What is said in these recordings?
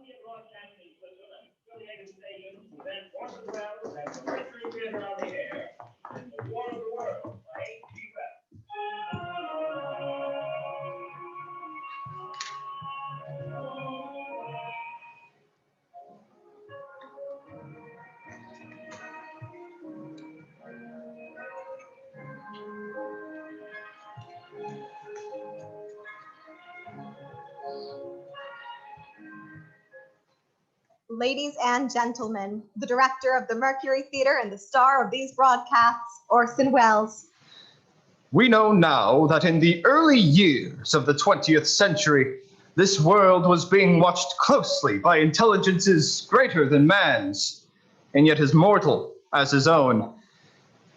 Columbia Broadcasting System and affiliated stations present Orson Welles and the Mercury Theatre on the air in the War of the Worlds by H.G. Ladies and gentlemen, the director of the Mercury Theatre and the star of these broadcasts, Orson Welles. We know now that in the early years of the 20th century, this world was being watched closely by intelligences greater than man's, and yet as mortal as his own.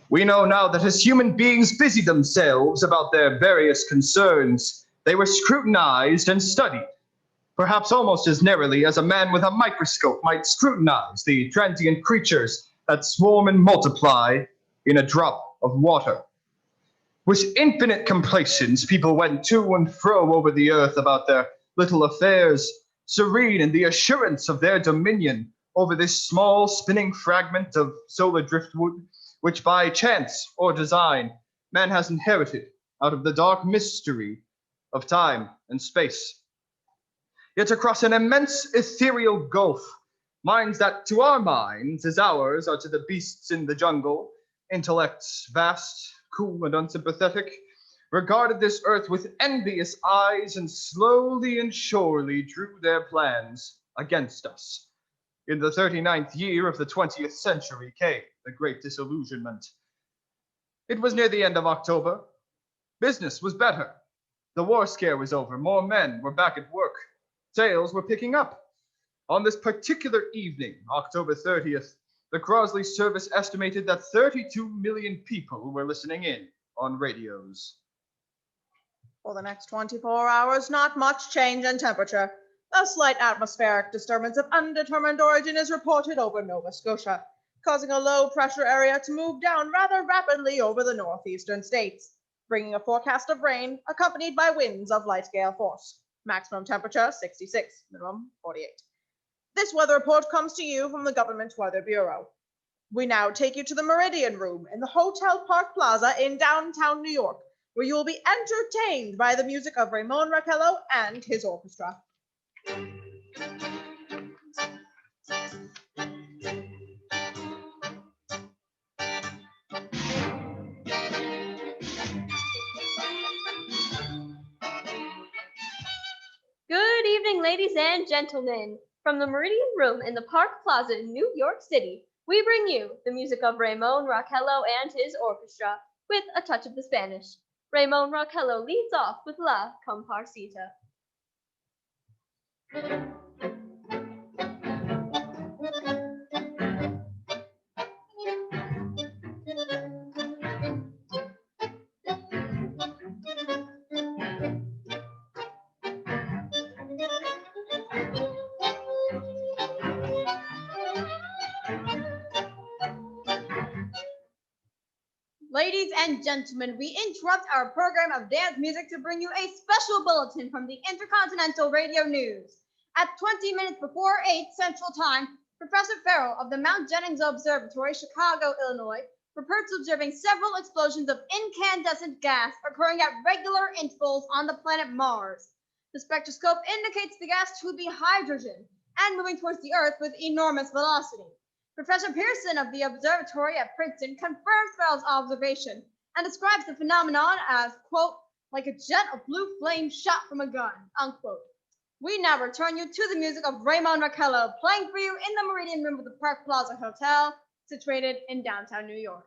We know now that as human beings busied themselves about their various concerns, they were scrutinized and studied, perhaps almost as narrowly as a man with a microscope might scrutinize the transient creatures that swarm and multiply in a drop of water. With infinite complacence, people went to and fro over the earth about their little affairs, serene in the assurance of their dominion over this small spinning fragment of solar driftwood, which by chance or design man has inherited out of the dark mystery of time and space. Yet across an immense ethereal gulf, minds that to our minds as ours are to the beasts in the jungle, intellects vast, cool and unsympathetic, regarded this earth with envious eyes and slowly and surely drew their plans against us. In the 39th year of the 20th century came the Great Disillusionment. It was near the end of October. Business was better. The war scare was over. More men were back at work. Sales were picking up. On this particular evening, October 30th, the Crosley service estimated that 32 million people were listening in on radios. For the next 24 hours, not much change in temperature. A slight atmospheric disturbance of undetermined origin is reported over Nova Scotia, causing a low-pressure area to move down rather rapidly over the northeastern states, bringing a forecast of rain accompanied by winds of light gale force. Maximum temperature 66, minimum 48. This weather report comes to you from the Government Weather Bureau. We now take you to the Meridian Room in the Hotel Park Plaza in downtown New York, where you will be entertained by the music of Ramon Raquello and his orchestra. Good evening, ladies and gentlemen. From the Meridian Room in the Park Plaza in New York City, we bring you the music of Ramon Raquello and his orchestra, with a touch of the Spanish. Ramon Raquello leads off with La Comparsita. Ladies and gentlemen, we interrupt our program of dance music to bring you a special bulletin from the Intercontinental Radio News. At 20 minutes before 8 Central Time, Professor Farrell of the Mount Jennings Observatory, Chicago, Illinois, reports observing several explosions of incandescent gas occurring at regular intervals on the planet Mars. The spectroscope indicates the gas to be hydrogen and moving towards the Earth with enormous velocity. Professor Pearson of the observatory at Princeton confirms Farrell's observation and describes the phenomenon as, quote, like a jet of blue flame shot from a gun, unquote. We now return you to the music of Ramon Raquello, playing for you in the Meridian Room of the Park Plaza Hotel, situated in downtown New York.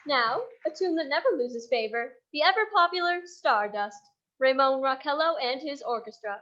Now, a tune that never loses favor, the ever-popular Stardust, Ramon Raquello and his orchestra.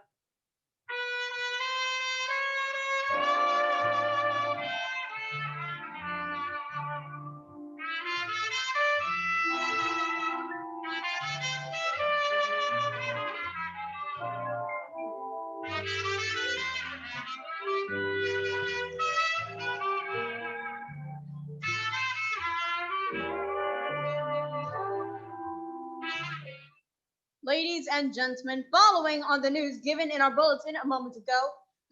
Ladies and gentlemen, following on the news given in our bulletin a moment ago,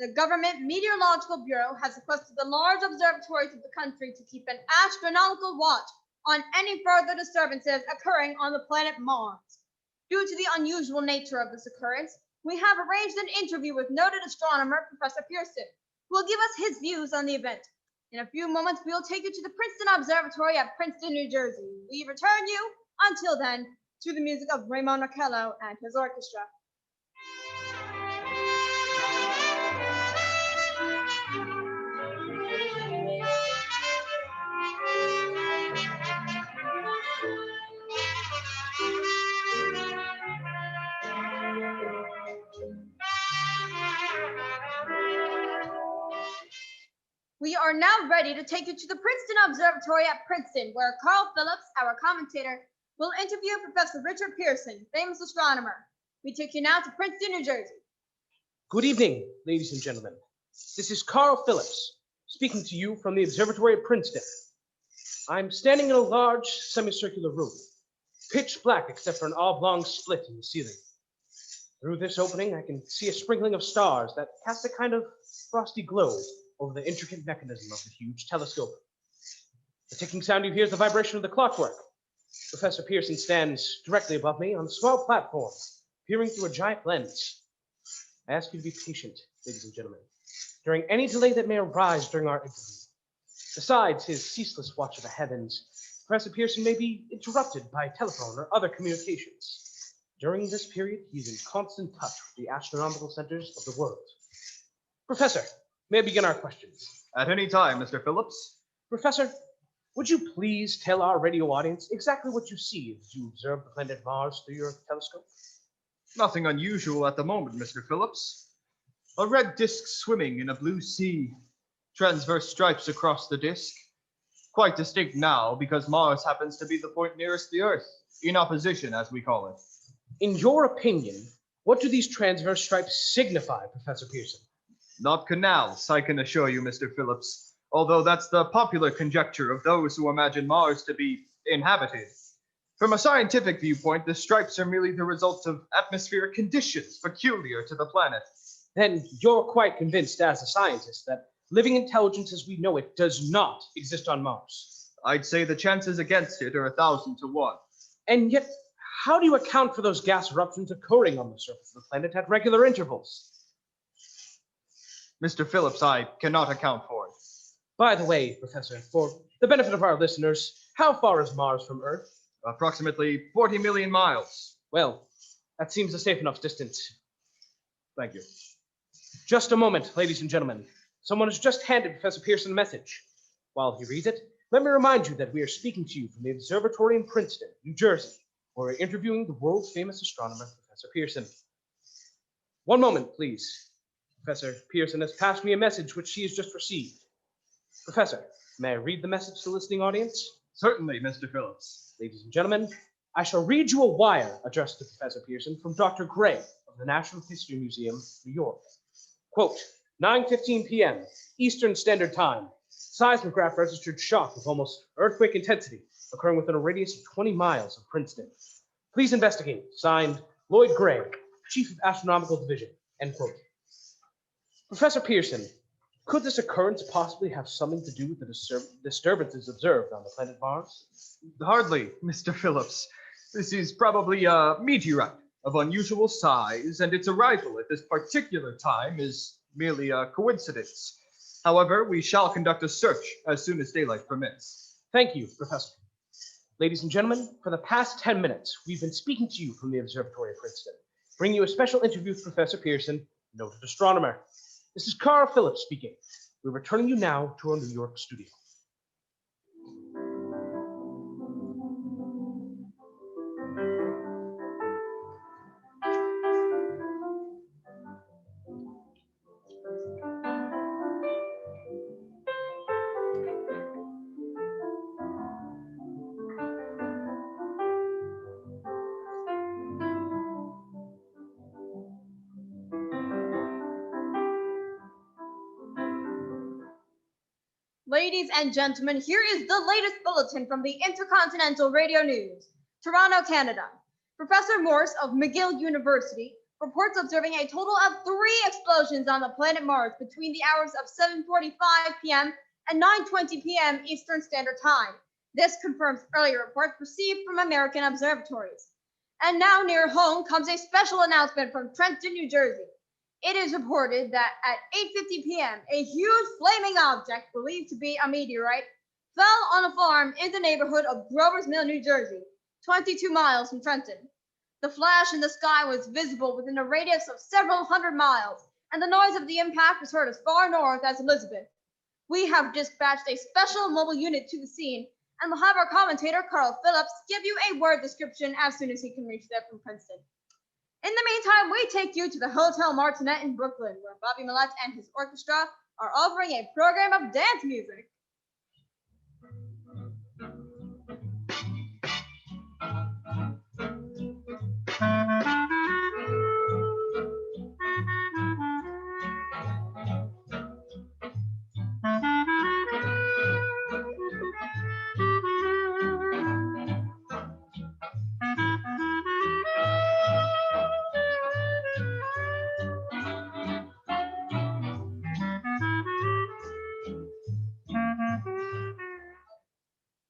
the Government Meteorological Bureau has requested the large observatories of the country to keep an astronomical watch on any further disturbances occurring on the planet Mars. Due to the unusual nature of this occurrence, we have arranged an interview with noted astronomer Professor Pearson, who will give us his views on the event. In a few moments, we will take you to the Princeton Observatory at Princeton, New Jersey. We return you, until then, to the music of Raymond Raquello and his orchestra. We are now ready to take you to the Princeton Observatory at Princeton, where Carl Phillips, our commentator, will interview Professor Richard Pearson, famous astronomer. We take you now to Princeton, New Jersey. Good evening, ladies and gentlemen. This is Carl Phillips, speaking to you from the Observatory at Princeton. I'm standing in a large semicircular room, pitch black except for an oblong split in the ceiling. Through this opening, I can see a sprinkling of stars that cast a kind of frosty glow over the intricate mechanism of the huge telescope. The ticking sound you hear is the vibration of the clockwork. Professor Pearson stands directly above me on a small platform, peering through a giant lens. I ask you to be patient, ladies and gentlemen, during any delay that may arise during our interview. Besides his ceaseless watch of the heavens, Professor Pearson may be interrupted by telephone or other communications. During this period, he is in constant touch with the astronomical centers of the world. Professor, may I begin our questions? At any time, Mr. Phillips. Professor, would you please tell our radio audience exactly what you see as you observe the planet Mars through your telescope? Nothing unusual at the moment, Mr. Phillips. A red disk swimming in a blue sea. Transverse stripes across the disk. Quite distinct now because Mars happens to be the point nearest the Earth. In opposition, as we call it. In your opinion, what do these transverse stripes signify, Professor Pearson? Not canals, I can assure you, Mr. Phillips, although that's the popular conjecture of those who imagine Mars to be inhabited. From a scientific viewpoint, the stripes are merely the result of atmospheric conditions peculiar to the planet. Then you're quite convinced as a scientist that living intelligence as we know it does not exist on Mars. I'd say the chances against it are 1,000 to 1. And yet, how do you account for those gas eruptions occurring on the surface of the planet at regular intervals? Mr. Phillips, I cannot account for it. By the way, Professor, for the benefit of our listeners, how far is Mars from Earth? Approximately 40 million miles. Well, that seems a safe enough distance. Thank you. Just a moment, ladies and gentlemen. Someone has just handed Professor Pearson a message. While he reads it, let me remind you that we are speaking to you from the Observatory in Princeton, New Jersey, where we're interviewing the world's famous astronomer, Professor Pearson. One moment, please. Professor Pearson has passed me a message which she has just received. Professor, may I read the message to the listening audience? Certainly, Mr. Phillips. Ladies and gentlemen, I shall read you a wire addressed to Professor Pearson from Dr. Gray of the National History Museum, New York. Quote, 9:15 p.m. Eastern Standard Time. Seismograph registered shock of almost earthquake intensity occurring within a radius of 20 miles of Princeton. Please investigate. Signed, Lloyd Gray, Chief of Astronomical Division. End quote. Professor Pearson, could this occurrence possibly have something to do with the disturbances observed on the planet Mars? Hardly, Mr. Phillips. This is probably a meteorite of unusual size, and its arrival at this particular time is merely a coincidence. However, we shall conduct a search as soon as daylight permits. Thank you, Professor. Ladies and gentlemen, for the past 10 minutes, we've been speaking to you from the Observatory of Princeton, bringing you a special interview with Professor Pearson, noted astronomer. This is Carl Phillips speaking. We're returning you now to our New York studio. Ladies and gentlemen, here is the latest bulletin from the Intercontinental Radio News, Toronto, Canada. Professor Morse of McGill University reports observing a total of 3 explosions on the planet Mars between the hours of 7:45 p.m. and 9:20 p.m. Eastern Standard Time. This confirms earlier reports received from American observatories. And now near home comes a special announcement from Trenton, New Jersey. It is reported that at 8:50 p.m., a huge flaming object believed to be a meteorite fell on a farm in the neighborhood of Grover's Mill, New Jersey, 22 miles from Trenton. The flash in the sky was visible within a radius of several hundred miles, and the noise of the impact was heard as far north as Elizabeth. We have dispatched a special mobile unit to the scene, and we'll have our commentator, Carl Phillips, give you a word description as soon as he can reach there from Princeton. In the meantime, we take you to the Hotel Martinet in Brooklyn, where Bobby Millett and his orchestra are offering a program of dance music.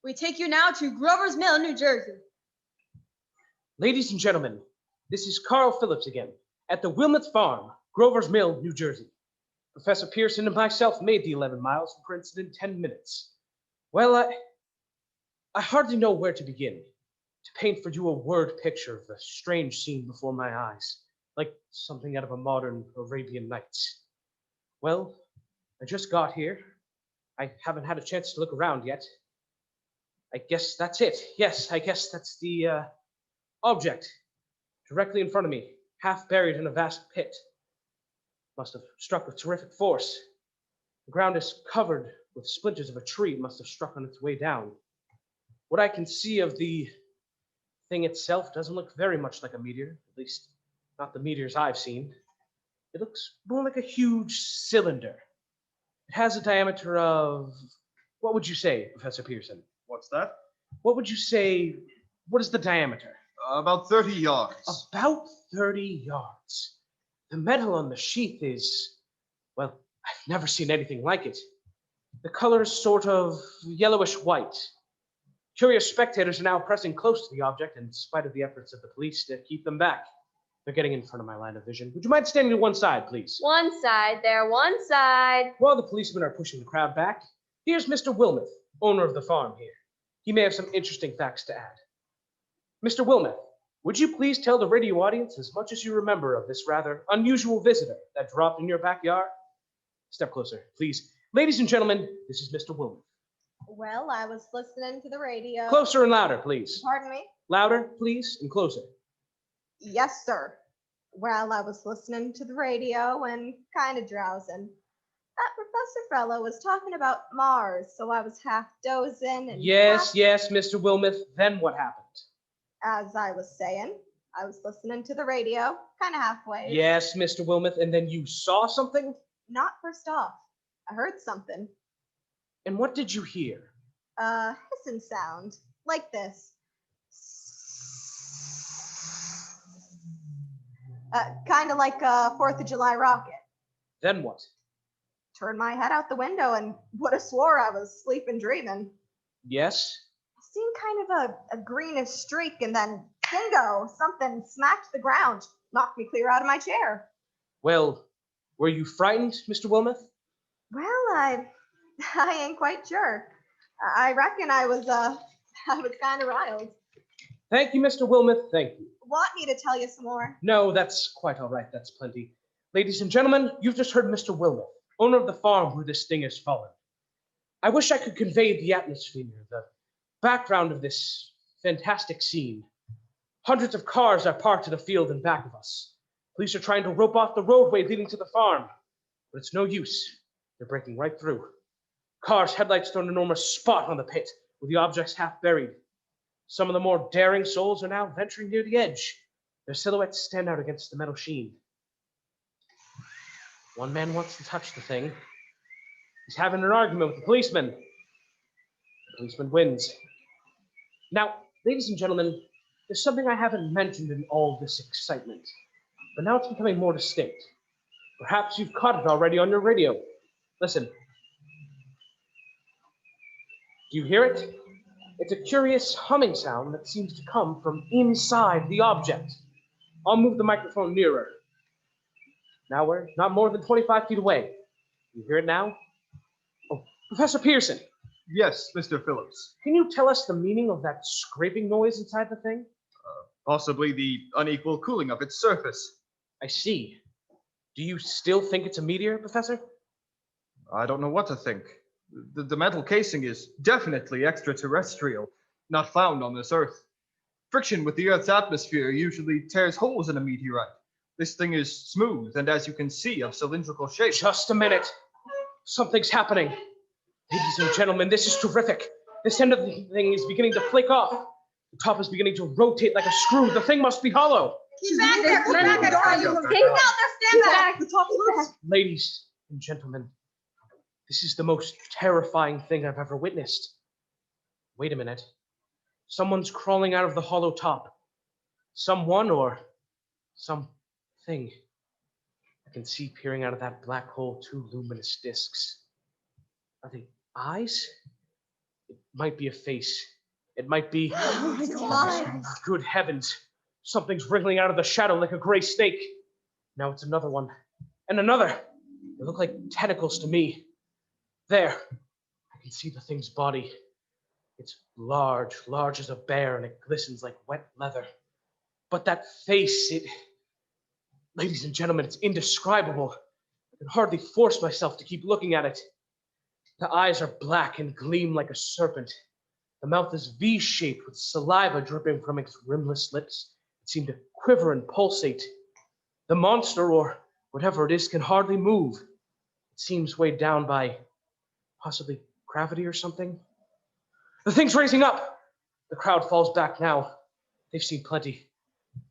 We take you now to Grover's Mill, New Jersey. Ladies and gentlemen, this is Carl Phillips again at the Wilmot Farm, Grover's Mill, New Jersey. Professor Pearson and myself made the 11 miles from Princeton in 10 minutes. Well, I hardly know where to begin to paint for you a word picture of the strange scene before my eyes, like something out of a modern Arabian Nights. Well, I just got here. I haven't had a chance to look around yet. I guess that's it. Yes, I guess that's the object directly in front of me, half buried in a vast pit. Must have struck with terrific force. The ground is covered with splinters of a tree. It must have struck on its way down. What I can see of the thing itself doesn't look very much like a meteor, at least not the meteors I've seen. It looks more like a huge cylinder. It has a diameter of, what would you say, Professor Pearson? What's that? What would you say, what is the diameter? About 30 yards. About 30 yards. The metal on the sheath is, well, I've never seen anything like it. The color is sort of yellowish white. Curious spectators are now pressing close to the object in spite of the efforts of the police to keep them back. They're getting in front of my line of vision. Would you mind standing to one side, please? One side there, one side. While the policemen are pushing the crowd back, here's Mr. Wilmoth, owner of the farm here. He may have some interesting facts to add. Mr. Wilmoth, would you please tell the radio audience as much as you remember of this rather unusual visitor that dropped in your backyard? Step closer, please. Ladies and gentlemen, this is Mr. Wilmoth. Well, I was listening to the radio. Closer and louder, please. Pardon me? Louder, please, and closer. Yes, sir. Well, I was listening to the radio and kind of drowsing. That professor fellow was talking about Mars, so I was half dozing and Yes, Mr. Wilmoth. Then what happened? as I was saying, I was listening to the radio, kind of halfway. Yes, Mr. Wilmoth, and then you saw something? Not first off. I heard something. And what did you hear? A hissing sound, like this. Kind of like a 4th of July rocket. Then what? Turned my head out the window and would have swore I was sleeping dreaming. Yes? I seen kind of a greenish streak and then bingo, something smacked the ground, knocked me clear out of my chair. Well, were you frightened, Mr. Wilmoth? Well, I ain't quite sure. I reckon I was kind of riled. Thank you, Mr. Wilmoth, thank you. Want me to tell you some more? No, that's quite all right, that's plenty. Ladies and gentlemen, you've just heard Mr. Wilmoth, owner of the farm where this thing has fallen. I wish I could convey the atmosphere, the background of this fantastic scene. Hundreds of cars are parked in a field in back of us. Police are trying to rope off the roadway leading to the farm, but it's no use. They're breaking right through. Cars' headlights throw an enormous spot on the pit, with the objects half buried. Some of the more daring souls are now venturing near the edge. Their silhouettes stand out against the metal sheen. One man wants to touch the thing. He's having an argument with the policeman. The policeman wins. Now, ladies and gentlemen, There's something I haven't mentioned in all this excitement, but now it's becoming more distinct. Perhaps you've caught it already on your radio. Listen. Do you hear it? It's a curious humming sound that seems to come from inside the object. I'll move the microphone nearer. Now we're not more than 25 feet away. You hear it now? Oh, Professor Pearson. Yes, Mr. Phillips. Can you tell us the meaning of that scraping noise inside the thing? Possibly the unequal cooling of its surface. I see. Do you still think it's a meteor, Professor? I don't know what to think. The metal casing is definitely extraterrestrial, not found on this Earth. Friction with the Earth's atmosphere usually tears holes in a meteorite. This thing is smooth and, as you can see, of cylindrical shape. Just a minute. Something's happening. Ladies and gentlemen, this is terrific. This end of the thing is beginning to flake off. The top is beginning to rotate like a screw. The thing must be hollow. Keep back there. Keep back there. Stand back. The top is back. Ladies and gentlemen, this is the most terrifying thing I've ever witnessed. Wait a minute. Someone's crawling out of the hollow top. Someone or something. I can see peering out of that black hole 2 luminous discs. Are they eyes? It might be a face. It might be... Oh my God. Good heavens. Something's wriggling out of the shadow like a gray snake. Now it's another one. And another. They look like tentacles to me. There. I can see the thing's body. It's large as a bear, and it glistens like wet leather. But that face, ladies and gentlemen, it's indescribable. I can hardly force myself to keep looking at it. The eyes are black and gleam like a serpent. The mouth is V-shaped with saliva dripping from its rimless lips. It seemed to quiver and pulsate. The monster, or whatever it is, can hardly move. It seems weighed down by possibly gravity or something. The thing's raising up. The crowd falls back now. They've seen plenty.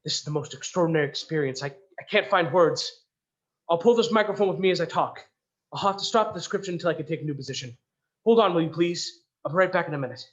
This is the most extraordinary experience. I can't find words. I'll pull this microphone with me as I talk. I'll have to stop the description until I can take a new position. Hold on, will you please? I'll be right back in a minute.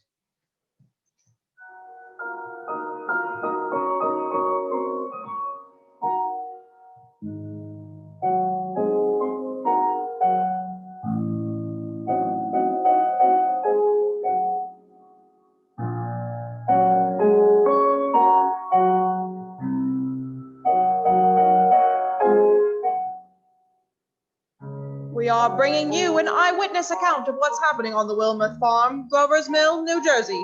We are bringing you an eyewitness account of what's happening on the Wilmoth Farm, Grover's Mill, New Jersey.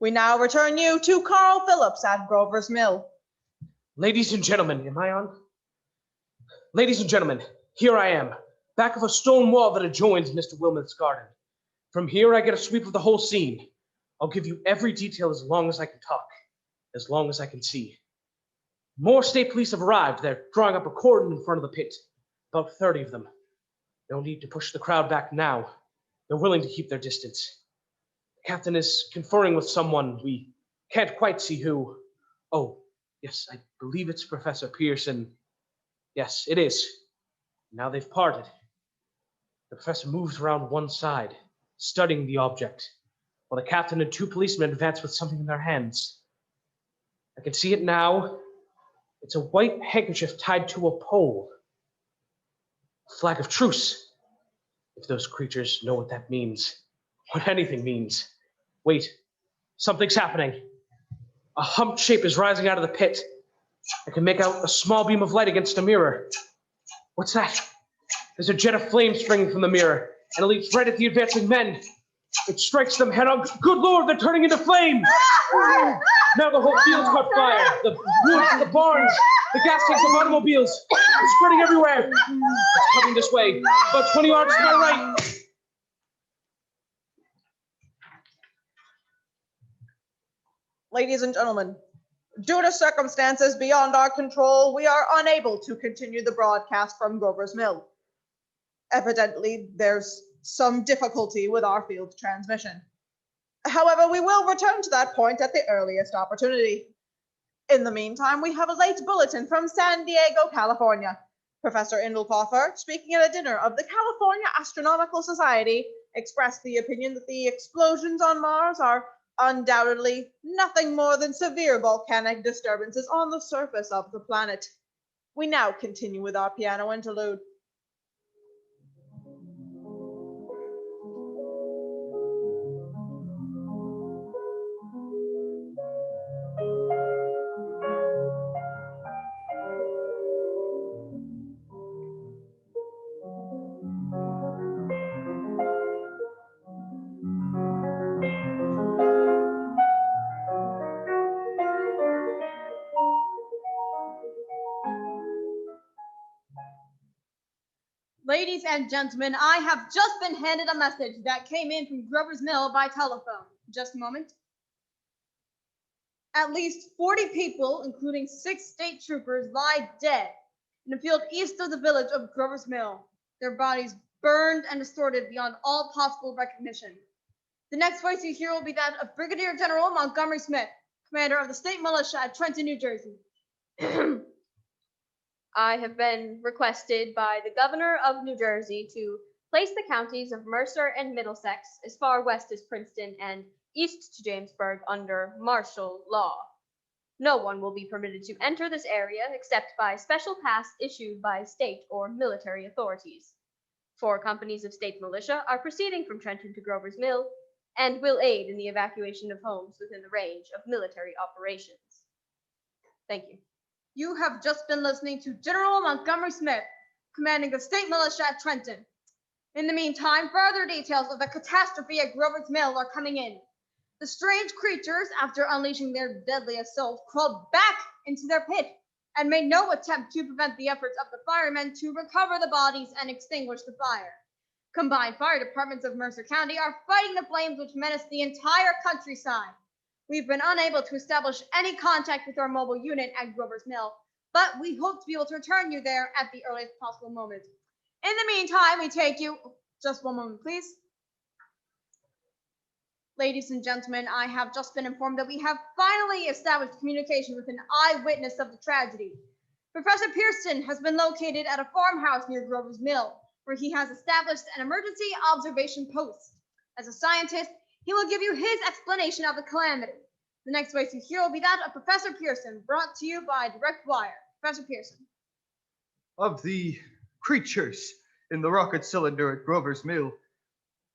We now return you to Carl Phillips at Grover's Mill. Ladies and gentlemen, am I on? Ladies and gentlemen, here I am, back of a stone wall that adjoins Mr. Wilmoth's garden. From here, I get a sweep of the whole scene. I'll give you every detail as long as I can talk, as long as I can see. More state police have arrived. They're drawing up a cordon in front of the pit, about 30 of them. No need to push the crowd back now. They're willing to keep their distance. The captain is conferring with someone. We can't quite see who. Oh, yes, I believe it's Professor Pearson. Yes, it is. Now they've parted. The professor moves around one side, studying the object, while the captain and 2 policemen advance with something in their hands. I can see it now. It's a white handkerchief tied to a pole. A flag of truce. If those creatures know what that means, what anything means. Wait, something's happening. A humped shape is rising out of the pit. I can make out a small beam of light against a mirror. What's that? There's a jet of flame springing from the mirror, and it leaps right at the advancing men. It strikes them head on. Good Lord, they're turning into flame! Now the whole field's caught fire. The woods, the barns, the gas tanks of automobiles. It's spreading everywhere. It's coming this way, about 20 yards to my right. Ladies and gentlemen, due to circumstances beyond our control, we are unable to continue the broadcast from Grover's Mill. Evidently, there's some difficulty with our field transmission. However, we will return to that point at the earliest opportunity. In the meantime, we have a late bulletin from San Diego, California. Professor Indlefoffer, speaking at a dinner of the California Astronomical Society, expressed the opinion that the explosions on Mars are undoubtedly nothing more than severe volcanic disturbances on the surface of the planet. We now continue with our piano interlude. Ladies and gentlemen, I have just been handed a message that came in from Grover's Mill by telephone. Just a moment. At least 40 people, including 6 state troopers, lie dead in a field east of the village of Grover's Mill. Their bodies burned and distorted beyond all possible recognition. The next voice you hear will be that of Brigadier General Montgomery Smith, commander of the state militia at Trenton, New Jersey. I have been requested by the governor of New Jersey to place the counties of Mercer and Middlesex as far west as Princeton and east to Jamesburg under martial law. No one will be permitted to enter this area except by special pass issued by state or military authorities. 4 companies of state militia are proceeding from Trenton to Grover's Mill and will aid in the evacuation of homes within the range of military operations. Thank you. You have just been listening to General Montgomery Smith, commanding the state militia at Trenton. In the meantime, further details of the catastrophe at Grover's Mill are coming in. The strange creatures, after unleashing their deadly assault, crawled back into their pit and made no attempt to prevent the efforts of the firemen to recover the bodies and extinguish the fire. Combined fire departments of Mercer County are fighting the flames which menace the entire countryside. We've been unable to establish any contact with our mobile unit at Grover's Mill, but we hope to be able to return you there at the earliest possible moment. In the meantime, we take you, just one moment, please. Ladies and gentlemen, I have just been informed that we have finally established communication with an eyewitness of the tragedy. Professor Pearson has been located at a farmhouse near Grover's Mill, where he has established an emergency observation post. As a scientist, he will give you his explanation of the calamity. The next voice you hear will be that of Professor Pearson, brought to you by direct wire. Professor Pearson. Of the creatures in the rocket cylinder at Grover's Mill,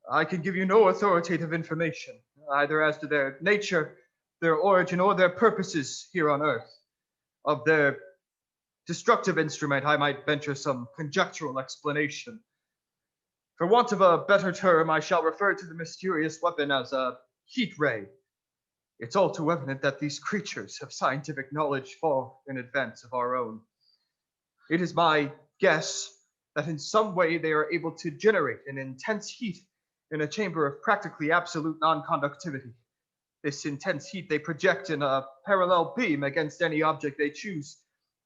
I can give you no authoritative information, either as to their nature, their origin, or their purposes here on Earth. Of their destructive instrument, I might venture some conjectural explanation. For want of a better term, I shall refer to the mysterious weapon as a heat ray. It's all too evident that these creatures have scientific knowledge far in advance of our own. It is my guess that in some way they are able to generate an intense heat in a chamber of practically absolute non-conductivity. This intense heat they project in a parallel beam against any object they choose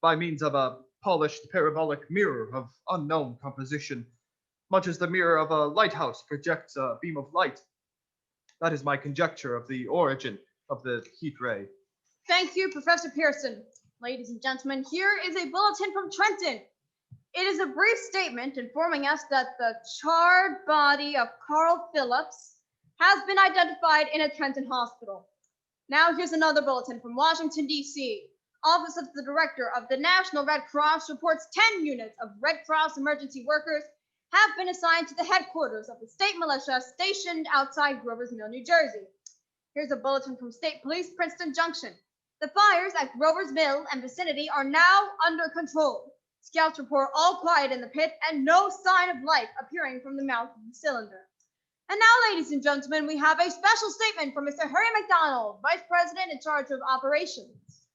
by means of a polished parabolic mirror of unknown composition, much as the mirror of a lighthouse projects a beam of light. That is my conjecture of the origin of the heat ray. Thank you, Professor Pearson. Ladies and gentlemen, here is a bulletin from Trenton. It is a brief statement informing us that the charred body of Carl Phillips has been identified in a Trenton hospital. Now here's another bulletin from Washington, D.C. Office of the Director of the National Red Cross reports 10 units of Red Cross emergency workers have been assigned to the headquarters of the state militia stationed outside Grover's Mill, New Jersey. Here's a bulletin from State Police, Princeton Junction. The fires at Grover's Mill and vicinity are now under control. Scouts report all quiet in the pit and no sign of life appearing from the mouth of the cylinder. And now, ladies and gentlemen, we have a special statement from Mr. Harry McDonald, Vice President in charge of operations.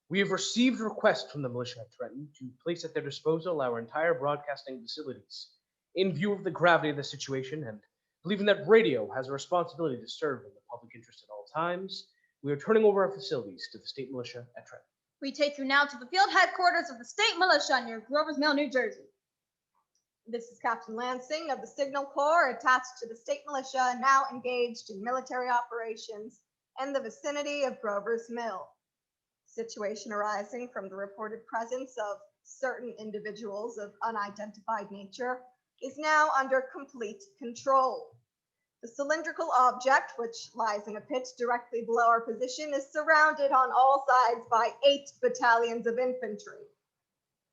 We have received a request from the militia at Trenton to place at their disposal our entire broadcasting facilities. In view of the gravity of the situation and believing that radio has a responsibility to serve in the public interest at all times, we are turning over our facilities to the state militia at Trenton. We take you now to the field headquarters of the state militia near Grover's Mill, New Jersey. This is Captain Lansing of the Signal Corps, attached to the state militia, now engaged in military operations in the vicinity of Grover's Mill. Situation arising from the reported presence of certain individuals of unidentified nature is now under complete control. The cylindrical object, which lies in a pit directly below our position, is surrounded on all sides by 8 battalions of infantry,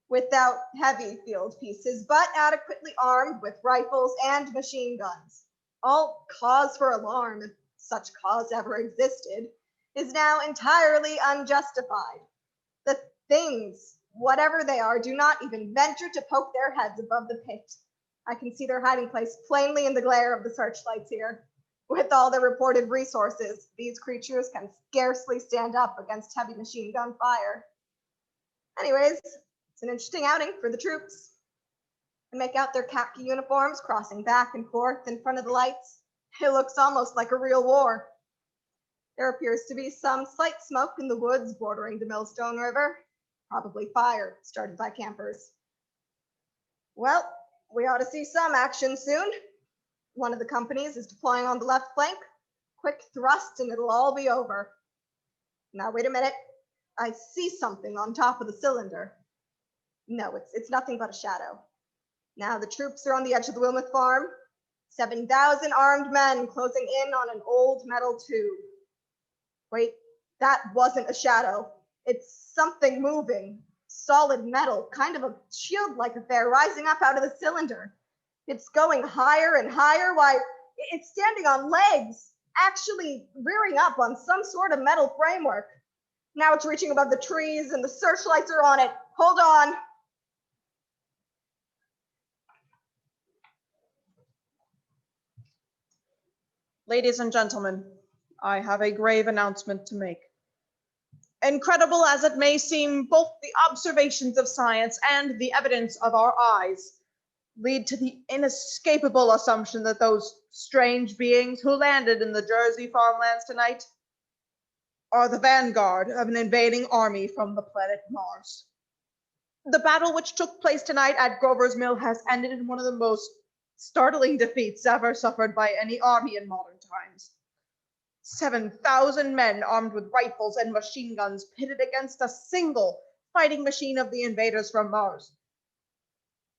without heavy field pieces, but adequately armed with rifles and machine guns. All cause for alarm, if such cause ever existed, is now entirely unjustified. The things, whatever they are, do not even venture to poke their heads above the pit. I can see their hiding place plainly in the glare of the searchlights here. With all the reported resources, these creatures can scarcely stand up against heavy machine gun fire. Anyways, it's an interesting outing for the troops. I make out their khaki uniforms crossing back and forth in front of the lights. It looks almost like a real war. There appears to be some slight smoke in the woods bordering the Millstone River, probably fire started by campers. Well, we ought to see some action soon. One of the companies is deploying on the left flank. Quick thrust and it'll all be over. Now, wait a minute. I see something on top of the cylinder. No, it's nothing but a shadow. Now the troops are on the edge of the Wilmouth farm. 7,000 armed men closing in on an old metal tube. Wait, that wasn't a shadow. It's something moving. Solid metal, kind of a shield-like affair rising up out of the cylinder. It's going higher and higher. Why, it's standing on legs, actually rearing up on some sort of metal framework. Now it's reaching above the trees and the searchlights are on it. Hold on. Ladies and gentlemen, I have a grave announcement to make. Incredible as it may seem, both the observations of science and the evidence of our eyes lead to the inescapable assumption that those strange beings who landed in the Jersey farmlands tonight are the vanguard of an invading army from the planet Mars. The battle which took place tonight at Grover's Mill has ended in one of the most startling defeats ever suffered by any army in modern times. 7,000 men armed with rifles and machine guns pitted against a single fighting machine of the invaders from Mars.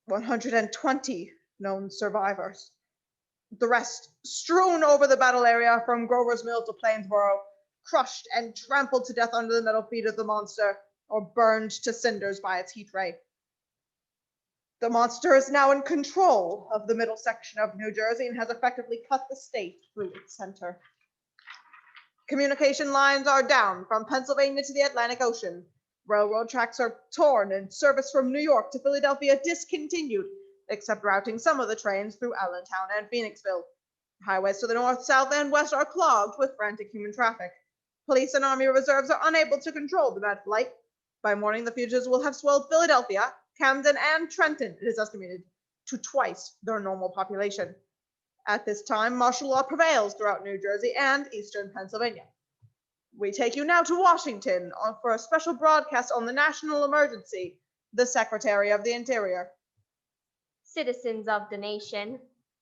120 known survivors. The rest strewn over the battle area from Grover's Mill to Plainsboro, crushed and trampled to death under the metal feet of the monster, or burned to cinders by its heat ray. The monster is now in control of the middle section of New Jersey and has effectively cut the state through its center. Communication lines are down from Pennsylvania to the Atlantic Ocean. Railroad tracks are torn and service from New York to Philadelphia discontinued, except routing some of the trains through Allentown and Phoenixville. Highways to the north, south, and west are clogged with frantic human traffic. Police and Army reserves are unable to control the bad flight. By morning, the fugitives will have swelled Philadelphia, Camden, and Trenton, it is estimated, to twice their normal population. At this time, martial law prevails throughout New Jersey and eastern Pennsylvania. We take you now to Washington for a special broadcast on the national emergency. The Secretary of the Interior. Citizens of the nation,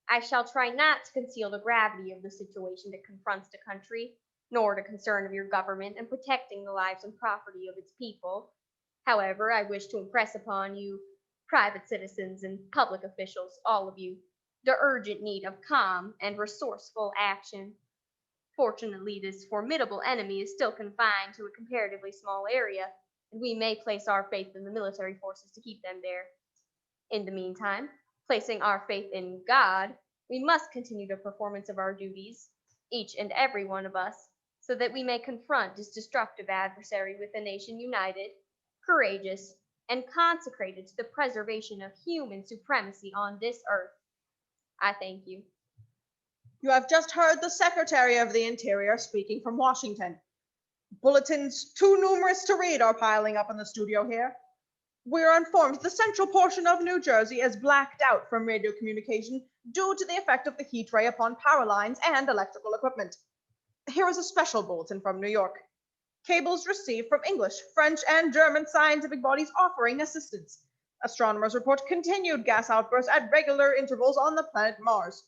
I shall try not to conceal the gravity of the situation that confronts the country, nor the concern of your government in protecting the lives and property of its people. However, I wish to impress upon you, private citizens and public officials, all of you, the urgent need of calm and resourceful action. Fortunately, this formidable enemy is still confined to a comparatively small area, and we may place our faith in the military forces to keep them there. In the meantime, placing our faith in God, we must continue the performance of our duties, each and every one of us, so that we may confront this destructive adversary with a nation united, courageous, and consecrated to the preservation of human supremacy on this earth. I thank you. You have just heard the Secretary of the Interior speaking from Washington. Bulletins too numerous to read are piling up in the studio here. We are informed the central portion of New Jersey is blacked out from radio communication due to the effect of the heat ray upon power lines and electrical equipment. Here is a special bulletin from New York. Cables received from English, French, and German scientific bodies offering assistance. Astronomers report continued gas outbursts at regular intervals on the planet Mars.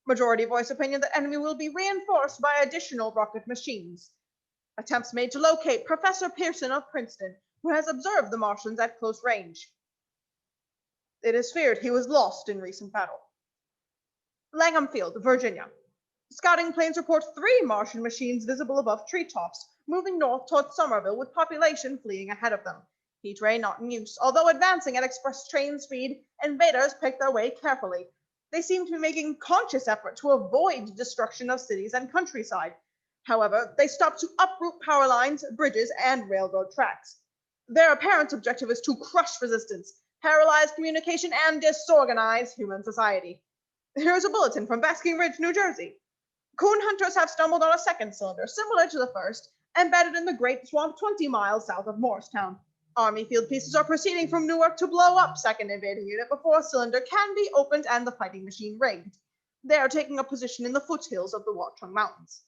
Majority voice opinion that enemy will be reinforced by additional rocket machines. Attempts made to locate Professor Pearson of Princeton, who has observed the Martians at close range. It is feared he was lost in recent battle. Langham Field, Virginia. Scouting planes report 3 Martian machines visible above treetops, moving north towards Somerville with population fleeing ahead of them. Heat ray not in use. Although advancing at express train speed, invaders pick their way carefully. They seem to be making conscious effort to avoid destruction of cities and countryside. However, they stop to uproot power lines, bridges, and railroad tracks. Their apparent objective is to crush resistance, paralyze communication, and disorganize human society. Here's a bulletin from Basking Ridge, New Jersey. Coon hunters have stumbled on a second cylinder, similar to the first, embedded in the Great Swamp 20 miles south of Morristown. Army field pieces are proceeding from Newark to blow up second invading unit before a cylinder can be opened and the fighting machine rigged. They are taking a position in the foothills of the Watchung Mountains.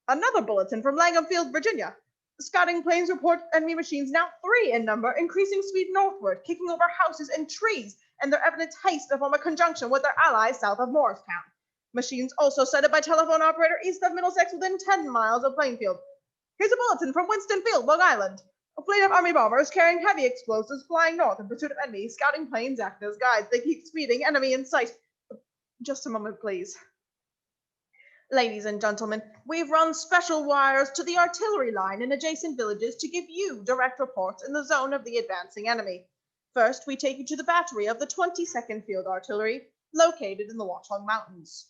Another bulletin from Langham Field, Virginia. Scouting planes report enemy machines, now 3 in number, increasing speed northward, kicking over houses and trees, and their evident haste to form a conjunction with their allies south of Morristown. Machines also sighted by telephone operator east of Middlesex within 10 miles of Plainfield. Here's a bulletin from Winston Field, Long Island. A fleet of Army bombers carrying heavy explosives flying north in pursuit of enemy. Scouting planes act as guides. They keep speeding, enemy in sight. Just a moment, please. Ladies and gentlemen, we've run special wires to the artillery line in adjacent villages to give you direct reports in the zone of the advancing enemy. First, we take you to the battery of the 22nd Field Artillery, located in the Watchung Mountains.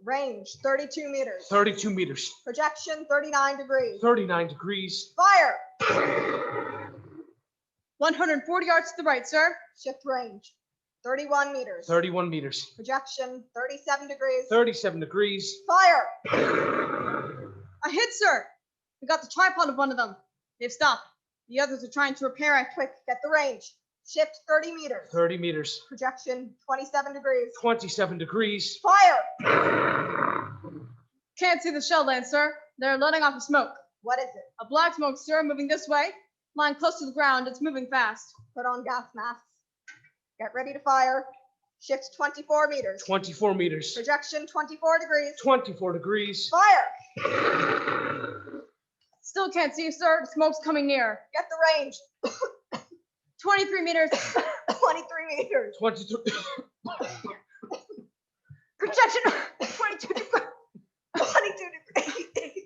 Range 32 meters. 32 meters. Projection 39 degrees. 39 degrees. Fire! 140 yards to the right, sir. Shift range 31 meters. 31 meters. Projection 37 degrees. 37 degrees. Fire! A hit, sir. We got the tripod of one of them. They've stopped. The others are trying to repair it. Quick, get the range. Shift 30 meters. 30 meters. Projection 27 degrees. 27 degrees. Fire! Can't see the shell lane, sir. They're letting off a smoke. What is it? A black smoke, sir, moving this way. Lying close to the ground. It's moving fast. Put on gas masks. Get ready to fire. Shift 24 meters. 24 meters. Projection 24 degrees. 24 degrees. Fire! Still can't see, sir. The smoke's coming near. Get the range. 23 meters. 23 meters. 22. Projection 22 degrees. 22 degrees.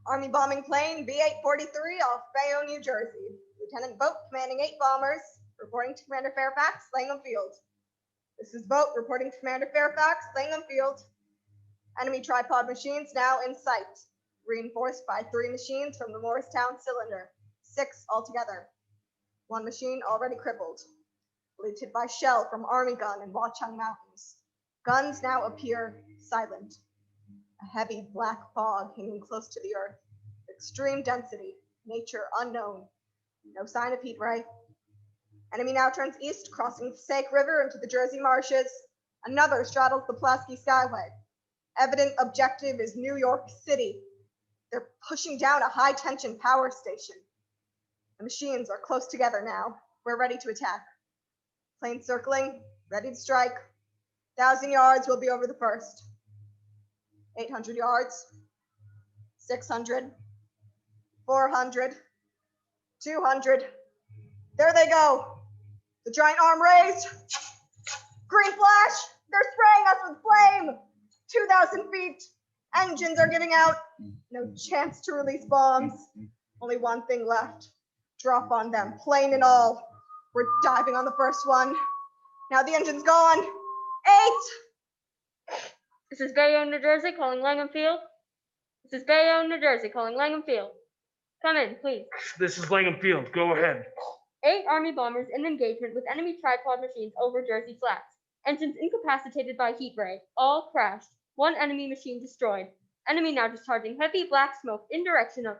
Army bombing plane B-843 off Bayonne, New Jersey. Lieutenant Boat commanding 8 bombers, reporting to Commander Fairfax, Langham Field. This is Boat reporting to Commander Fairfax, Langham Field. Enemy tripod machines now in sight, reinforced by 3 machines from the Morristown cylinder, 6 altogether. 1 machine already crippled, believed hit by shell from Army gun in Watchung Mountains. Guns now appear silent. A heavy black fog hanging close to the earth. Extreme density, nature unknown. No sign of heat ray. Enemy now turns east, crossing the Passaic River into the Jersey marshes. Another straddles the Pulaski Skyway. Evident objective is New York City. They're pushing down a high-tension power station. The machines are close together now. We're ready to attack. Plane circling, ready to strike. 1,000 yards will be over the first. 800 yards. 600. 400. 200. There they go. The giant arm raised. Green flash. They're spraying us with flame. 2,000 feet. Engines are giving out. No chance to release bombs. Only one thing left. Drop on them, plane and all. We're diving on the first one. Now the engine's gone. 8. This is Bayonne, New Jersey, calling Langham Field. This is Bayonne, New Jersey, calling Langham Field. Come in, please. This is Langham Field. Go ahead. 8 Army bombers in engagement with enemy tripod machines over Jersey Flats. Engines incapacitated by heat ray. All crashed. 1 enemy machine destroyed. Enemy now discharging heavy black smoke in direction of...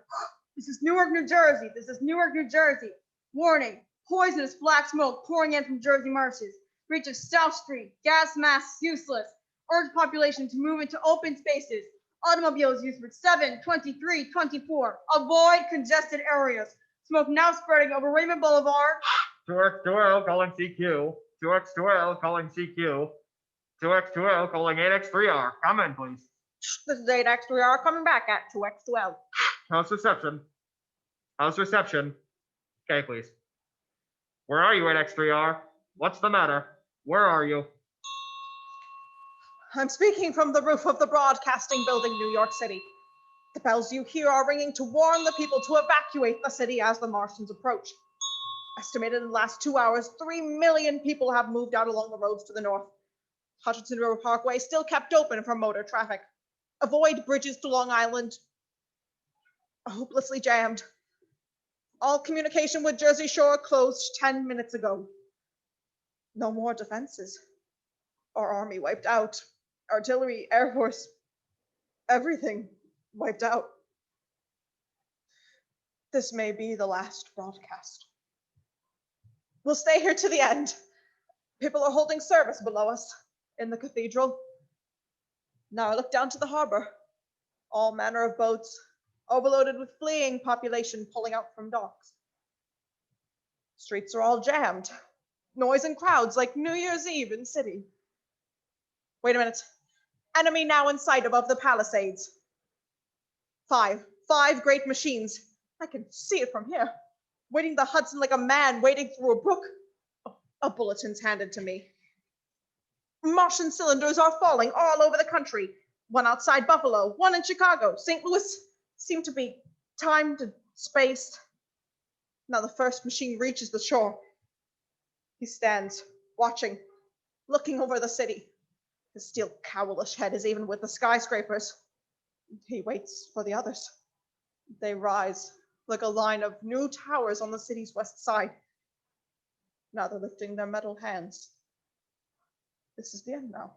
This is Newark, New Jersey. This is Newark, New Jersey. Warning. Poisonous black smoke pouring in from Jersey marshes. Reaches South Street. Gas masks useless. Urge population to move into open spaces. Automobiles use route 7, 23, 24. Avoid congested areas. Smoke now spreading over Raymond Boulevard. 2X2L calling CQ. 2X2L calling CQ. 2X2L calling 8X3R. Come in, please. This is 8X3R coming back at 2X2L. House reception. House reception. Okay, please. Where are you, 8X3R? What's the matter? Where are you? I'm speaking from the roof of the broadcasting building, New York City. The bells you hear are ringing to warn the people to evacuate the city as the Martians approach. Estimated in the last 2 hours, 3 million people have moved out along the roads to the north. Hutchinson River Parkway still kept open for motor traffic. Avoid bridges to Long Island. Hopelessly jammed. All communication with Jersey Shore closed 10 minutes ago. No more defenses. Our army wiped out. Artillery, Air Force, everything wiped out. This may be the last broadcast. We'll stay here to the end. People are holding service below us in the cathedral. Now I look down to the harbor. All manner of boats, overloaded with fleeing population pulling out from docks. Streets are all jammed. Noise and crowds like New Year's Eve in city. Wait a minute. Enemy now in sight above the Palisades. Five great machines. I can see it from here. Wading the Hudson like a man wading through a brook. A bulletin's handed to me. Martian cylinders are falling all over the country. One outside Buffalo, one in Chicago. St. Louis seem to be timed and spaced. Now the first machine reaches the shore. He stands, watching, looking over the city. His steel cowlish head is even with the skyscrapers. He waits for the others. They rise like a line of new towers on the city's west side. Now they're lifting their metal hands. This is the end now.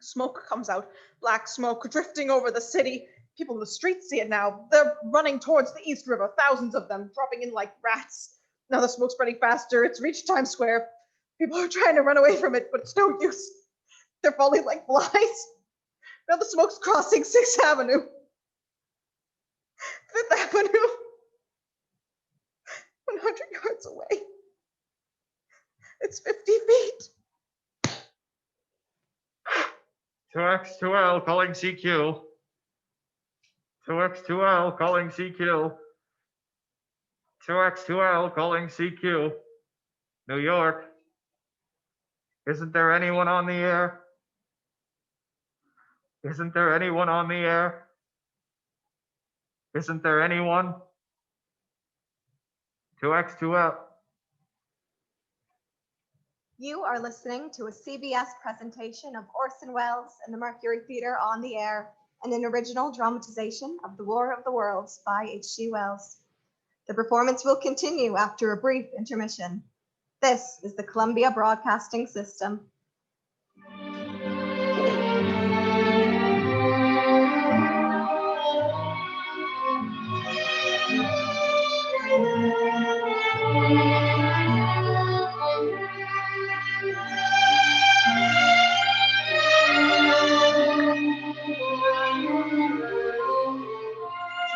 Smoke comes out, black smoke drifting over the city. People in the streets see it now. They're running towards the East River, thousands of them, dropping in like rats. Now the smoke's spreading faster. It's reached Times Square. People are trying to run away from it, but it's no use. They're falling like flies. Now the smoke's crossing 6th Avenue. 5th Avenue. 100 yards away. It's 50 feet. 2X2L calling CQ. 2X2L calling CQ. 2X2L calling CQ. New York. Isn't there anyone on the air? Isn't there anyone on the air? Isn't there anyone? 2X2L. You are listening to a CBS presentation of Orson Welles and the Mercury Theatre on the Air, and an original dramatization of The War of the Worlds by H.G. Wells. The performance will continue after a brief intermission. This is the Columbia Broadcasting System.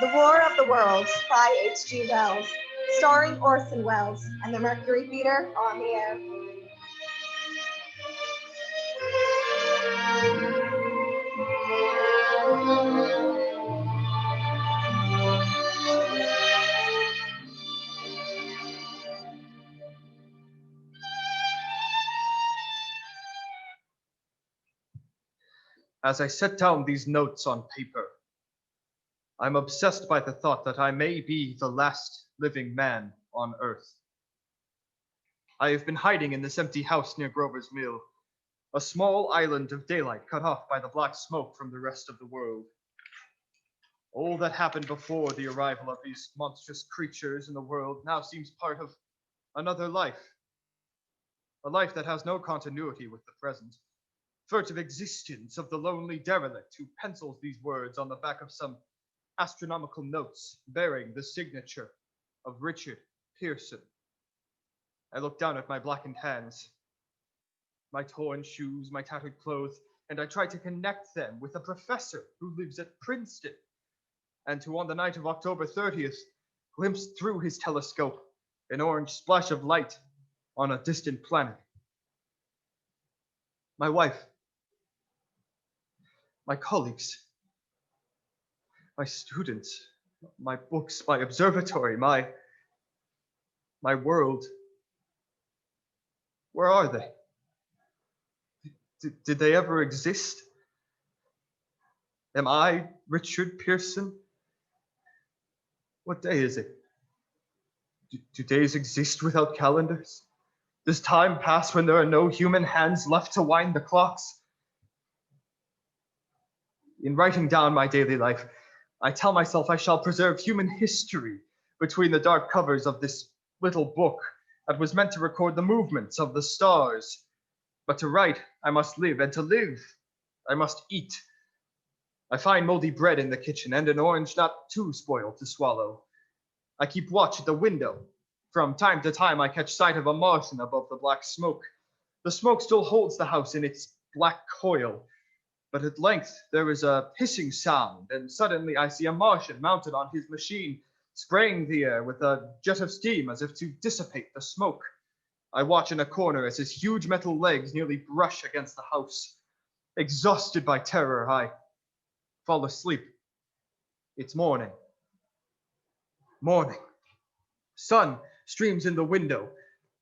The War of the Worlds by H.G. Wells, starring Orson Welles and the Mercury Theatre on the Air. As I set down these notes on paper, I'm obsessed by the thought that I may be the last living man on Earth. I have been hiding in this empty house near Grover's Mill, a small island of daylight cut off by the black smoke from the rest of the world. All that happened before the arrival of these monstrous creatures in the world now seems part of another life, a life that has no continuity with the present, furtive existence of the lonely derelict who pencils these words on the back of some astronomical notes bearing the signature of Richard Pearson. I look down at my blackened hands, my torn shoes, my tattered clothes, and I try to connect them with a professor who lives at Princeton, and who on the night of October 30th glimpsed through his telescope an orange splash of light on a distant planet. My wife, my colleagues, my students, my books, my observatory, my world. Where are they? Did they ever exist? Am I Richard Pearson? What day is it? Do days exist without calendars? Does time pass when there are no human hands left to wind the clocks? In writing down my daily life, I tell myself I shall preserve human history between the dark covers of this little book that was meant to record the movements of the stars. But to write, I must live, and to live, I must eat. I find moldy bread in the kitchen and an orange not too spoiled to swallow. I keep watch at the window. From time to time, I catch sight of a Martian above the black smoke. The smoke still holds the house in its black coil, but at length there is a hissing sound, and suddenly I see a Martian mounted on his machine, spraying the air with a jet of steam as if to dissipate the smoke. I watch in a corner as his huge metal legs nearly brush against the house. Exhausted by terror, I fall asleep. It's morning. Morning. Sun streams in the window.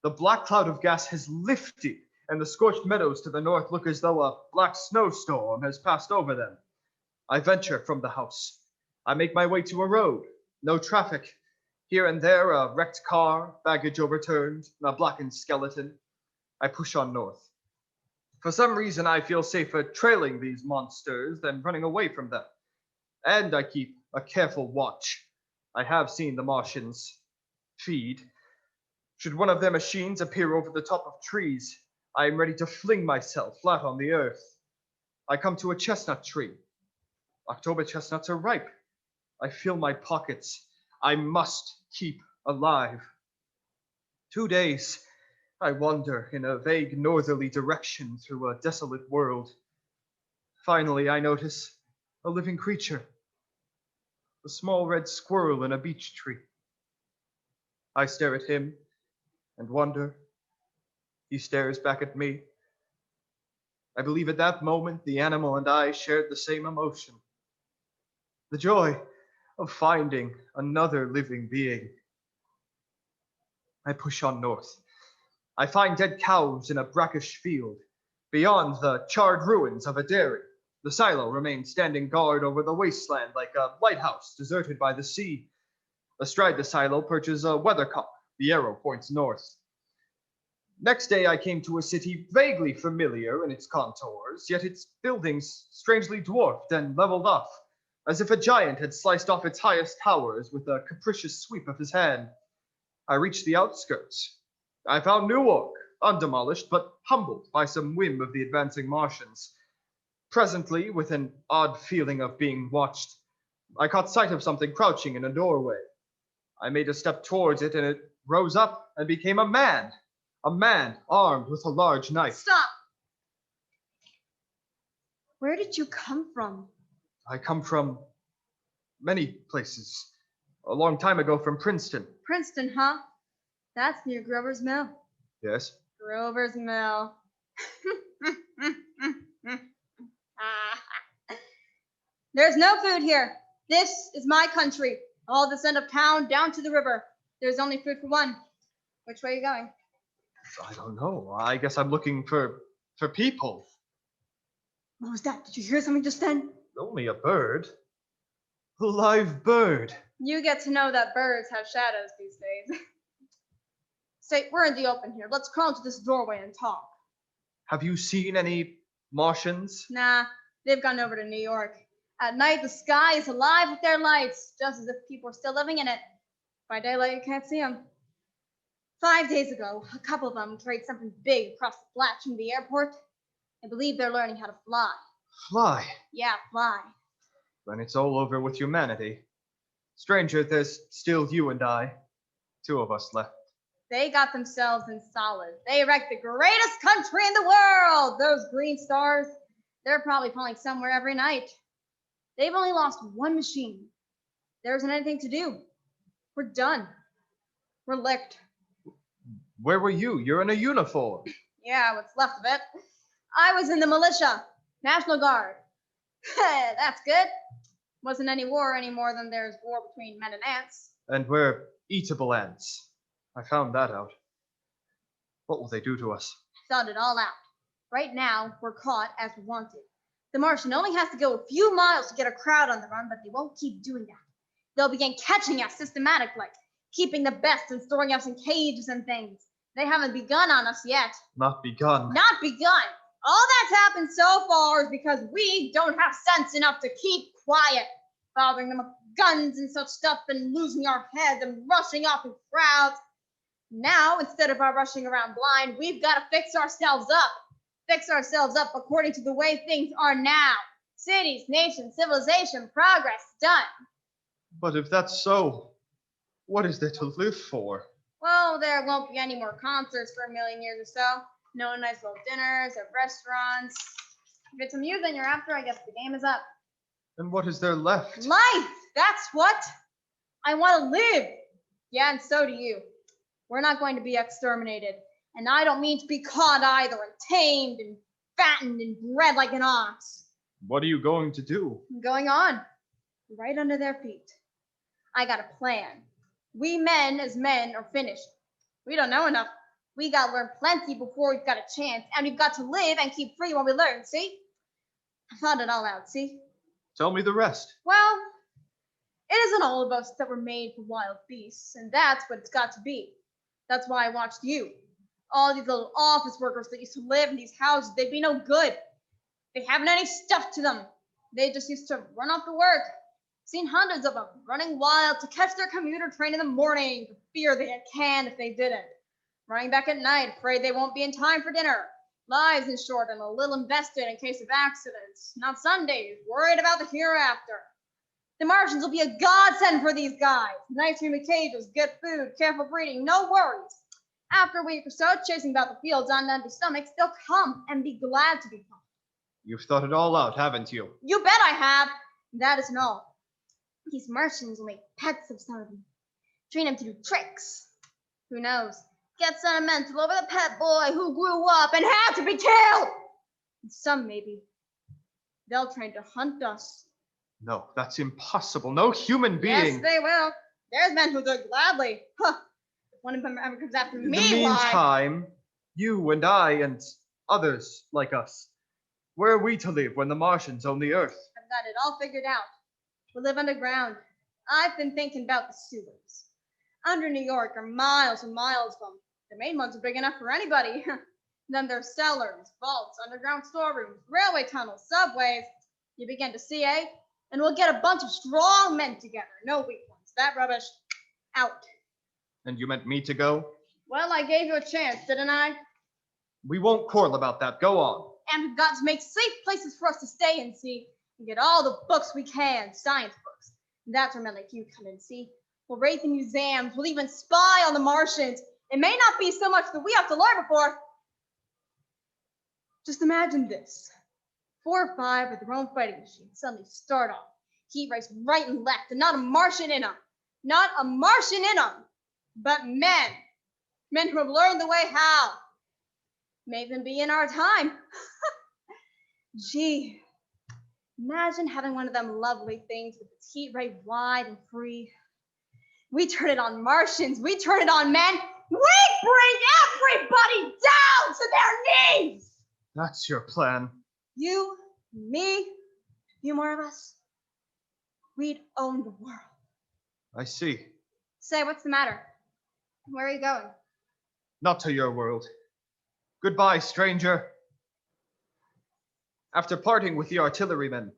The black cloud of gas has lifted, and the scorched meadows to the north look as though a black snowstorm has passed over them. I venture from the house. I make my way to a road. No traffic. Here and there, a wrecked car, baggage overturned, a blackened skeleton. I push on north. For some reason, I feel safer trailing these monsters than running away from them. And I keep a careful watch. I have seen the Martians feed. Should one of their machines appear over the top of trees, I am ready to fling myself flat on the earth. I come to a chestnut tree. October chestnuts are ripe. I fill my pockets. I must keep alive. 2 days, I wander in a vague northerly direction through a desolate world. Finally, I notice a living creature, a small red squirrel in a beech tree. I stare at him and wonder. He stares back at me. I believe at that moment the animal and I shared the same emotion. The joy of finding another living being. I push on north. I find dead cows in a brackish field. Beyond the charred ruins of a dairy, the silo remains standing guard over the wasteland like a lighthouse deserted by the sea. Astride the silo perches a weathercock. The arrow points north. Next day, I came to a city vaguely familiar in its contours, yet its buildings strangely dwarfed and leveled off, as if a giant had sliced off its highest towers with a capricious sweep of his hand. I reached the outskirts. I found Newark, undemolished but humbled by some whim of the advancing Martians. Presently, with an odd feeling of being watched, I caught sight of something crouching in a doorway. I made a step towards it, and it rose up and became a man armed with a large knife. Stop! Where did you come from? I come from many places. A long time ago from Princeton. Princeton, huh? That's near Grover's Mill. Yes. Grover's Mill. There's no food here. This is my country. All this end of town down to the river. There's only food for one. Which way are you going? I don't know. I guess I'm looking for people. What was that? Did you hear something just then? Only a bird. A live bird. You get to know that birds have shadows these days. Say, we're in the open here. Let's crawl into this doorway and talk. Have you seen any Martians? Nah, they've gone over to New York. At night, the sky is alive with their lights, just as if people are still living in it. By daylight, you can't see them. 5 days ago, a couple of them carried something big across the flats from the airport. I believe they're learning how to fly. Fly? Yeah, fly. Then it's all over with humanity. Stranger, there's still you and I. 2 of us left. They got themselves in solid. They wrecked the greatest country in the world. Those green stars, They're probably falling somewhere every night. They've only lost one machine. There isn't anything to do. We're done. We're licked. Where were you? You're in a uniform. Yeah, what's left of it. I was in the militia, National Guard. That's good. Wasn't any war any more than there's war between men and ants. And we're eatable ants. I found that out. What will they do to us? Thought it all out. Right now, we're caught as wanted. The Martian only has to go a few miles to get a crowd on the run, but they won't keep doing that. They'll begin catching us systematically, keeping the best and storing us in cages and things. They haven't begun on us yet. Not begun. Not begun. All that's happened so far is because we don't have sense enough to keep quiet, bothering them with guns and such stuff and losing our heads and rushing off in crowds. Now, instead of our rushing around blind, we've got to fix ourselves up. Fix ourselves up according to the way things are now. Cities, nations, civilization, progress, done. But if that's so, what is there to live for? Well, there won't be any more concerts for a million years or so. No nice little dinners or restaurants. If it's amusing you're after, I guess the game is up. And what is there left? Life, that's what. I want to live. Yeah, and so do you. We're not going to be exterminated. And I don't mean to be caught either and tamed and fattened and bred like an ox. What are you going to do? I'm going on, right under their feet. I got a plan. We men as men are finished. We don't know enough. We got to learn plenty before we've got a chance. And we've got to live and keep free while we learn, see? I thought it all out, see? Tell me the rest. Well, it isn't all of us that were made for wild beasts, and that's what it's got to be. That's why I watched you. All these little office workers that used to live in these houses, they'd be no good. They haven't any stuff to them. They just used to run off to work. Seen hundreds of them running wild to catch their commuter train in the morning, for fear they had canned if they didn't. Running back at night, afraid they won't be in time for dinner. Lives, in short, and a little invested in case of accidents. Not Sundays, worried about the hereafter. The Martians will be a godsend for these guys. Nice roomy cages, good food, careful breeding, no worries. After a week or so, chasing about the fields on empty stomachs, they'll come and be glad to be come. You've thought it all out, haven't you? You bet I have. That isn't all. These Martians will make pets of some of them. Train them to do tricks. Who knows? Get sentimental over the pet boy who grew up and had to be killed. And some maybe. They'll train to hunt us. No, that's impossible. No human being. Yes, they will. There's men who do it gladly. Huh. If one of them ever comes after In me, the why? meantime, you and I and others like us, where are we to live when the Martians own the Earth? I've got it all figured out. We'll live underground. I've been thinking about the sewers. Under New York are miles and miles of them. The main ones are big enough for anybody. Then there's cellars, vaults, underground storerooms, railway tunnels, subways. You begin to see, eh? And we'll get a bunch of strong men together. No weak ones. That rubbish, out. And you meant me to go? Well, I gave you a chance, didn't I? We won't quarrel about that. Go on. And we've got to make safe places for us to stay in, see? And get all the books we can, science books. And that's where men like you come in, see? We'll raid the museums. We'll even spy on the Martians. It may not be so much that we have to learn before. Just imagine this. 4 or 5 with their own fighting machines suddenly start off. Heat race right and left, and not a Martian in them. Not a Martian in them. But men. Men who have learned the way how. May even be in our time. Gee. Imagine having one of them lovely things with its heat ray wide and free. We turn it on Martians. We turn it on men. We bring everybody down to their knees. That's your plan. You, me, a few more of us. We'd own the world. I see. Say, what's the matter? Where are you going? Not to your world. Goodbye, stranger. After parting with the artillerymen,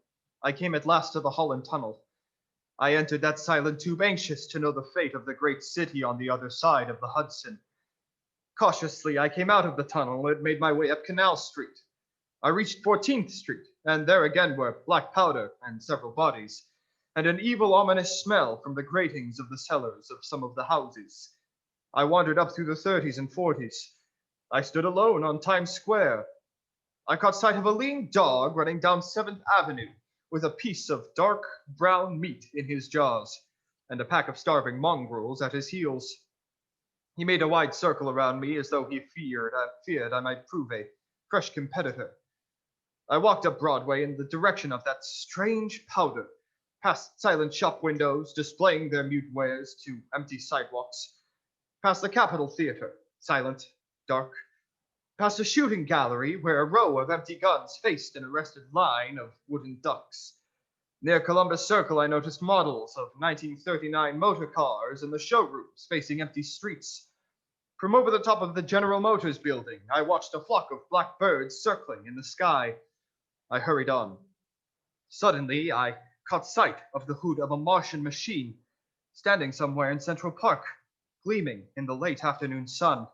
I came at last to the Holland Tunnel. I entered that silent tube anxious to know the fate of the great city on the other side of the Hudson. Cautiously, I came out of the tunnel and made my way up Canal Street. I reached 14th Street, and there again were black powder and several bodies, and an evil, ominous smell from the gratings of the cellars of some of the houses. I wandered up through the 30s and 40s. I stood alone on Times Square. I caught sight of a lean dog running down 7th Avenue with a piece of dark brown meat in his jaws and a pack of starving mongrels at his heels. He made a wide circle around me as though he feared I might prove a fresh competitor. I walked up Broadway in the direction of that strange powder, past silent shop windows displaying their mute wares to empty sidewalks, past the Capitol Theatre, silent, dark, past a shooting gallery where a row of empty guns faced an arrested line of wooden ducks. Near Columbus Circle, I noticed models of 1939 motor cars in the showrooms facing empty streets. From over the top of the General Motors building, I watched a flock of black birds circling in the sky. I hurried on. Suddenly, I caught sight of the hood of a Martian machine standing somewhere in Central Park, gleaming in the late afternoon sun.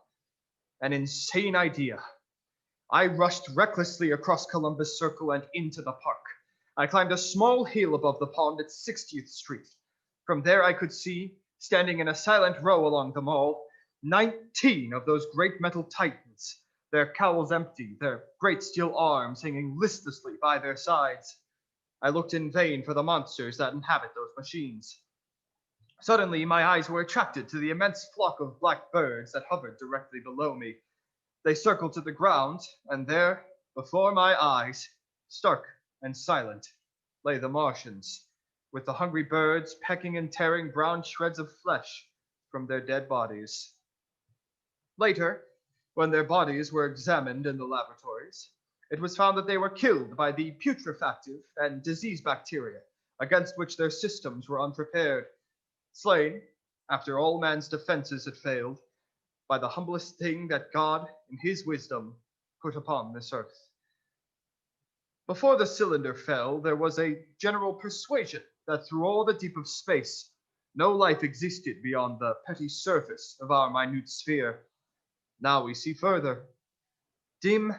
An insane idea. I rushed recklessly across Columbus Circle and into the park. I climbed a small hill above the pond at 60th Street. From there I could see, standing in a silent row along the mall, 19 of those great metal titans, their cowls empty, their great steel arms hanging listlessly by their sides. I looked in vain for the monsters that inhabit those machines. Suddenly, my eyes were attracted to the immense flock of black birds that hovered directly below me. They circled to the ground, and there, before my eyes, stark and silent, lay the Martians, with the hungry birds pecking and tearing brown shreds of flesh from their dead bodies. Later, when their bodies were examined in the laboratories, it was found that they were killed by the putrefactive and disease bacteria against which their systems were unprepared, slain, after all man's defenses had failed, by the humblest thing that God, in his wisdom, put upon this earth. Before the cylinder fell, there was a general persuasion that through all the deep of space, no life existed beyond the petty surface of our minute sphere. Now we see further. Dim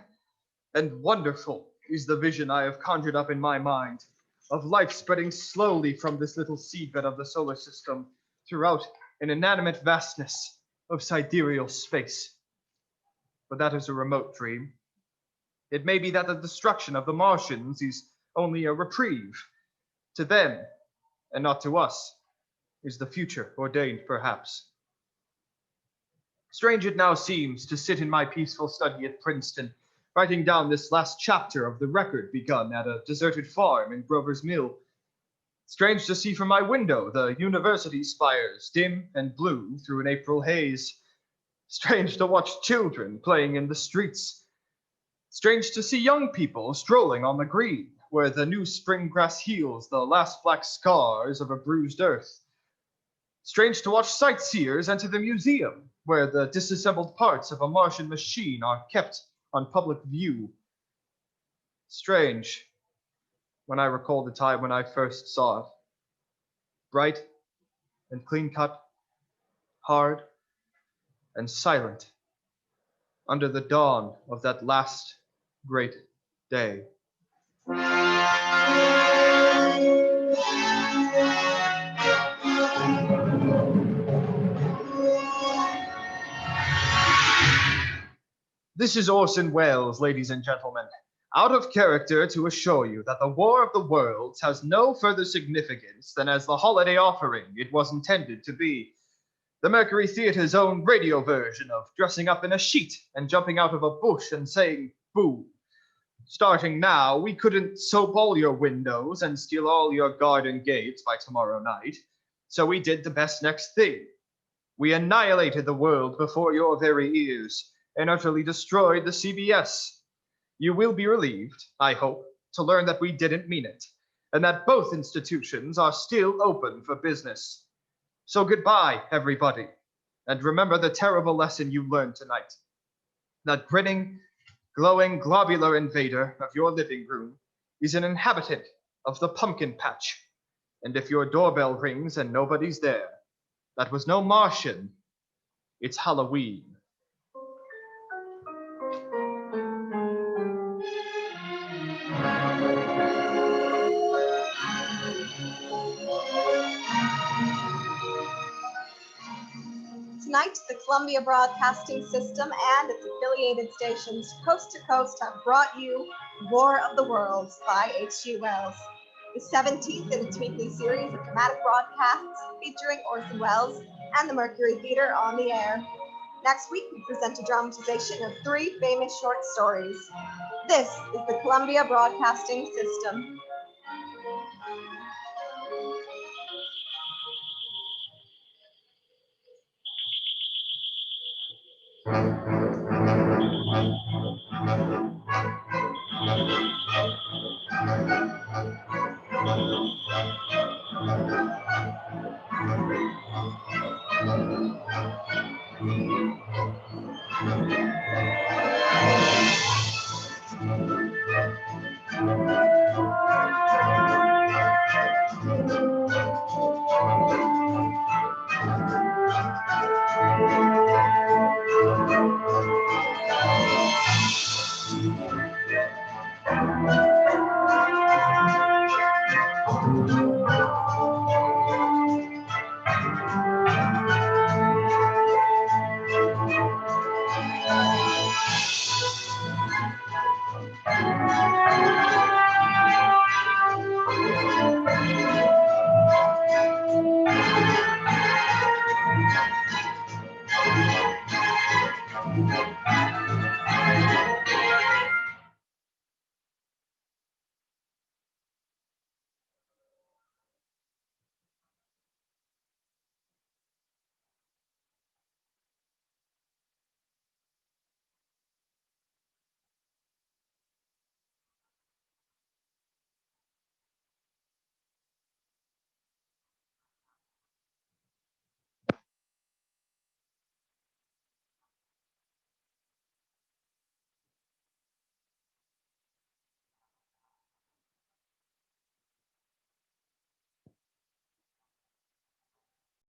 and wonderful is the vision I have conjured up in my mind, of life spreading slowly from this little seedbed of the solar system throughout an inanimate vastness of sidereal space. But that is a remote dream. It may be that the destruction of the Martians is only a reprieve. To them, and not to us, is the future ordained, perhaps. Strange it now seems to sit in my peaceful study at Princeton, writing down this last chapter of the record begun at a deserted farm in Grover's Mill. Strange to see from my window the university spires, dim and blue through an April haze. Strange to watch children playing in the streets. Strange to see young people strolling on the green, where the new spring grass heals the last black scars of a bruised earth. Strange to watch sightseers enter the museum, where the disassembled parts of a Martian machine are kept on public view. Strange, when I recall the time when I first saw it. Bright and clean-cut, hard and silent, under the dawn of that last great day. This is Orson Welles, ladies and gentlemen, out of character to assure you that the War of the Worlds has no further significance than as the holiday offering it was intended to be. The Mercury Theatre's own radio version of dressing up in a sheet and jumping out of a bush and saying, boo. Starting now, we couldn't soap all your windows and steal all your garden gates by tomorrow night, so we did the best next thing. We annihilated the world before your very ears and utterly destroyed the CBS. You will be relieved, I hope, to learn that we didn't mean it, and that both institutions are still open for business. So goodbye, everybody, and remember the terrible lesson you learned tonight. That grinning, glowing, globular invader of your living room is an inhabitant of the pumpkin patch, and if your doorbell rings and nobody's there, that was no Martian, it's Halloween. Tonight, the Columbia Broadcasting System and its affiliated stations coast to coast have brought you War of the Worlds by H.G. Wells, the 17th in its weekly series of dramatic broadcasts featuring Orson Welles and the Mercury Theatre on the air. Next week, we present a dramatization of 3 famous short stories. This is the Columbia Broadcasting System.